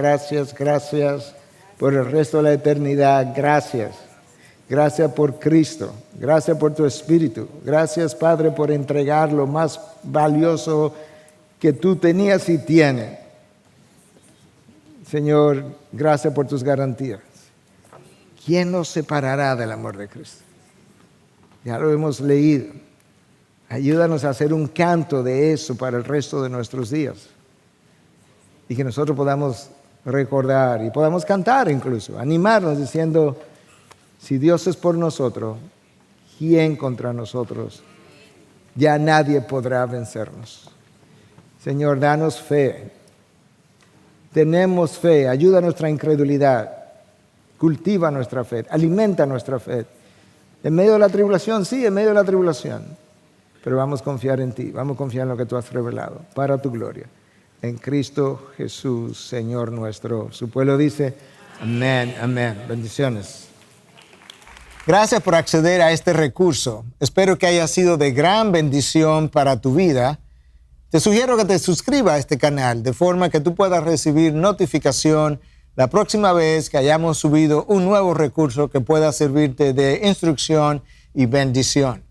por el resto de la eternidad. Gracias por Cristo. Gracias por tu Espíritu. Gracias, Padre, por entregar lo más valioso que tú tenías y tienes. Señor, gracias por tus garantías. ¿Quién nos separará del amor de Cristo? Ya lo hemos leído. Ayúdanos a hacer un canto de eso para el resto de nuestros días. Y que nosotros podamos recordar y podamos cantar incluso, animarnos diciendo, si Dios es por nosotros, ¿quién contra nosotros? Ya nadie podrá vencernos. Señor, danos fe. Tenemos fe, ayuda a nuestra incredulidad, cultiva nuestra fe, alimenta nuestra fe. En medio de la tribulación, sí, en medio de la tribulación. Pero vamos a confiar en ti, vamos a confiar en lo que tú has revelado, para tu gloria. En Cristo Jesús, Señor nuestro. Su pueblo dice, amén, amén. Bendiciones. Gracias por acceder a este recurso. Espero que haya sido de gran bendición para tu vida. Te sugiero que te suscribas a este canal, de forma que tú puedas recibir notificación la próxima vez que hayamos subido un nuevo recurso que pueda servirte de instrucción y bendición.